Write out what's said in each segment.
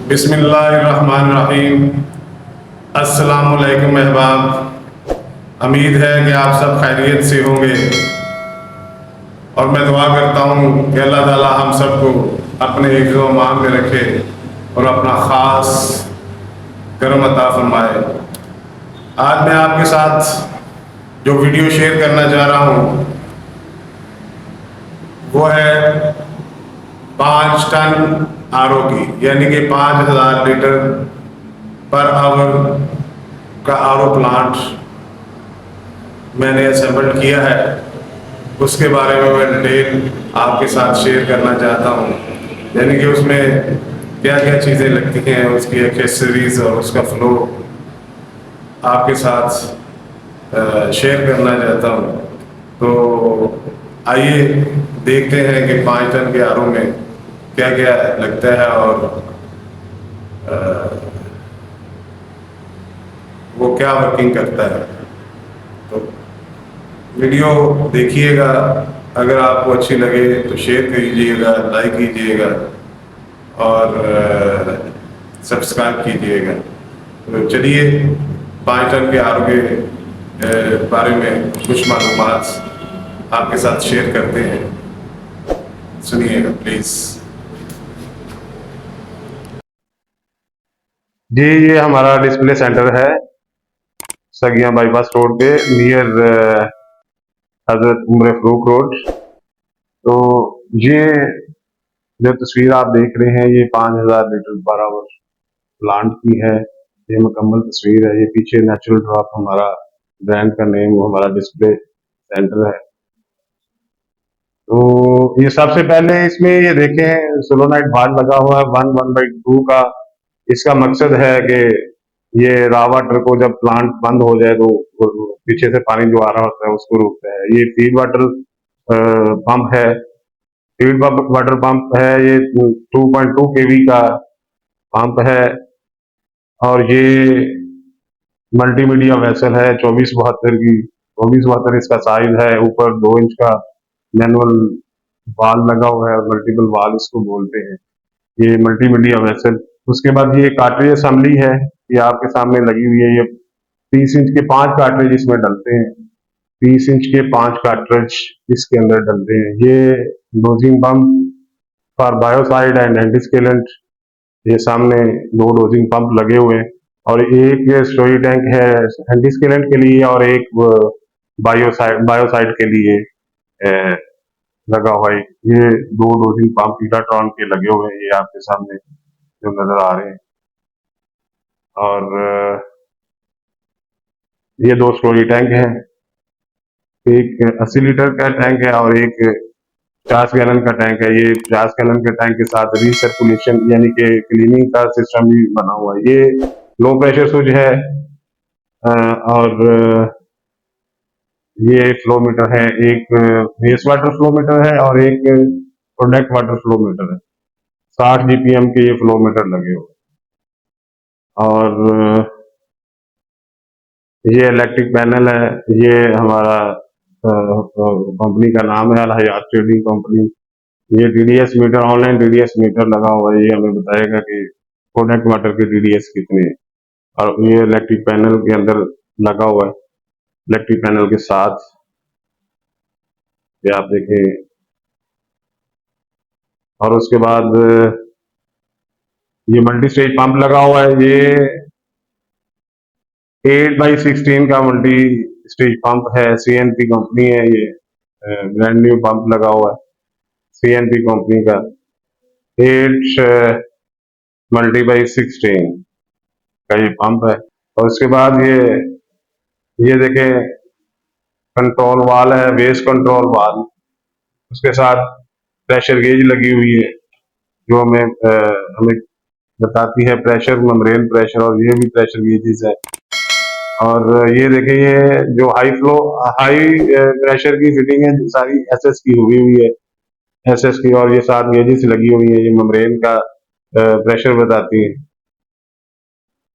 बिस्मिल्लाहिर्रहमानिर्रहीम। अस्सलामुअलैकुम अहबाब। उम्मीद है कि आप सब खैरियत से होंगे और मैं दुआ करता हूँ कि अल्लाह ताला हम सबको अपने हिफ्ज़ व अमान में रखे और अपना ख़ास करम अता फरमाए। आज मैं आपके साथ जो वीडियो शेयर करना चाह रहा हूँ वो है 5 टन आरओ की, यानी कि 5000 लीटर पर आवर का आरओ प्लांट मैंने असेंबल किया है। उसके बारे में मैं डिटेल आपके साथ शेयर करना चाहता हूँ, यानी कि उसमें क्या क्या चीज़ें लगती हैं, उसकी एक्सेसरीज और उसका फ्लो आपके साथ शेयर करना चाहता हूँ। तो आइए देखते हैं कि 5 टन के आरओ में क्या क्या लगता है और वो क्या वर्किंग करता है। तो वीडियो देखिएगा, अगर आपको अच्छी लगे तो शेयर कीजिएगा, लाइक कीजिएगा और सब्सक्राइब कीजिएगा। तो चलिए 5 टन के आर के बारे में कुछ मालूमात आपके साथ शेयर करते हैं, सुनिएगा प्लीज़। जी, ये हमारा डिस्प्ले सेंटर है सगिया बाईपास रोड पे, नियर हजरत उम्र फरूक रोड। तो ये जो तस्वीर आप देख रहे हैं ये 5000 लीटर पर आवर प्लांट की है। ये मुकम्मल तस्वीर है। ये पीछे नेचुरल ड्रॉप हमारा ब्रांड का नेम, वो हमारा डिस्प्ले सेंटर है। तो ये सबसे पहले इसमें ये देखें सोलोनाइट बाल लगा हुआ है 1/2 का। इसका मकसद है कि ये रॉ वाटर को जब प्लांट बंद हो जाए तो पीछे से पानी जो आ रहा होता है उसको रोकता है। ये फीड वाटर पंप है, फीड वाटर पंप है। ये 2.2 केवी का पंप है और ये मल्टीमीडिया वेसल है 2472 की। 2472 इसका साइज है। ऊपर 2 इंच का मैनुअल वाल लगा हुआ है और मल्टीपल वाल इसको बोलते हैं। ये मल्टीमीडिया वेसल। उसके बाद ये कार्ट्रिज असेंबली है, ये आपके सामने लगी हुई है। ये 30 इंच के 5 कार्ट्रिज इसमें डलते हैं। 30 इंच के 5 कार्ट्रिज इसके अंदर डलते हैं। ये dosing pump for biocide and antiscalant, ये सामने 2 डोजिंग पंप लगे हुए हैं और एक स्टोरेज टैंक है एंटीस्केलेंट के लिए और एक बायोसाइड के लिए लगा हुआ है। ये 2 डोजिंग पंप हीटाट्रॉन के लगे हुए हैं, ये आपके सामने जो नजर आ रहे हैं। और ये 2 स्टोरेज टैंक हैं, एक 80 लीटर का टैंक है और एक 50 गैलन का टैंक है। ये 50 गैलन के टैंक के साथ रिसर्कुलेशन यानी कि क्लीनिंग का सिस्टम भी बना हुआ है। ये लो प्रेशर स्विच है और ये फ्लो मीटर है, एक वेस्ट वाटर फ्लो मीटर है और एक प्रोडक्ट वाटर फ्लो मीटर है। 60 जीपीएम के ये फ्लो मीटर लगे हुए और ये इलेक्ट्रिक पैनल है। ये हमारा कंपनी का नाम है अल हयात ट्रेडिंग कंपनी। ये DDS meter, online DDS meter लगा हुआ है। ये हमें बताएगा कि प्रोडक्ट वाटर के डीडीएस कितने हैं। और ये इलेक्ट्रिक पैनल के अंदर लगा हुआ है, इलेक्ट्रिक पैनल के साथ ये आप देखें। और उसके बाद ये मल्टी स्टेज पंप लगा हुआ है। ये 8/16 का मल्टी स्टेज पंप है, सीएनपी कंपनी है। ये ब्रांड न्यू पंप लगा हुआ है सीएनपी कंपनी का। 8 × 16 का ये पंप है। और उसके बाद ये देखें कंट्रोल वाल है, वेस्ट कंट्रोल वाल। उसके साथ प्रेशर गेज लगी हुई है जो हमें बताती है प्रेशर, मेम्ब्रेन प्रेशर, और ये भी प्रेशर गेजेस है। और ये देखिए ये जो हाई प्रेशर की फिटिंग है सारी एसएस की हुई है, एसएस की, और ये साथ गेजेस लगी हुई है। ये मेम्ब्रेन का प्रेशर बताती है।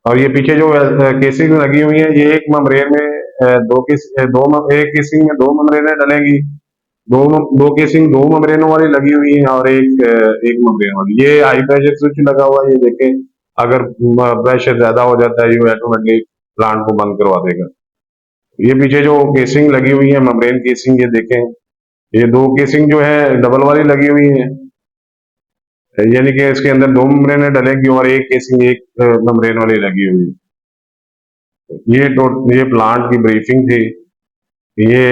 और ये पीछे जो केसिंग लगी हुई है, ये एक मेम्ब्रेन में एक केसिंग में 2 मेम्ब्रेनें डलेंगी। दो केसिंग 2 मेम्ब्रेनों वाली लगी हुई है और एक मेम्ब्रेन वाली। ये हाई प्रेशर स्विच लगा हुआ है, ये देखें अगर प्रेशर ज्यादा हो जाता है ये ऑटोमेटिकली प्लांट को बंद करवा देगा। ये पीछे जो केसिंग लगी हुई है, मेम्ब्रेन केसिंग, ये देखें, ये दो केसिंग जो है डबल वाली लगी हुई है, यानी कि इसके अंदर दो मेम्ब्रेन डलेगी और एक केसिंग एक मेम्ब्रेन वाली लगी हुई है। ये प्लांट की ब्रीफिंग थी, ये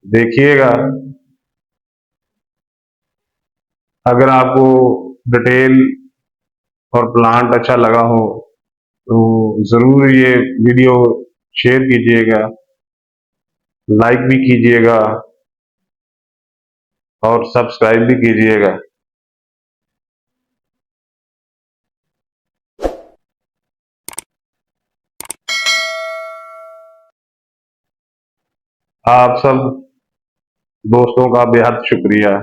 देखिएगा। अगर आपको डिटेल और प्लांट अच्छा लगा हो तो जरूर ये वीडियो शेयर कीजिएगा, लाइक भी कीजिएगा और सब्सक्राइब भी कीजिएगा। आप सब दोस्तों का बेहद शुक्रिया।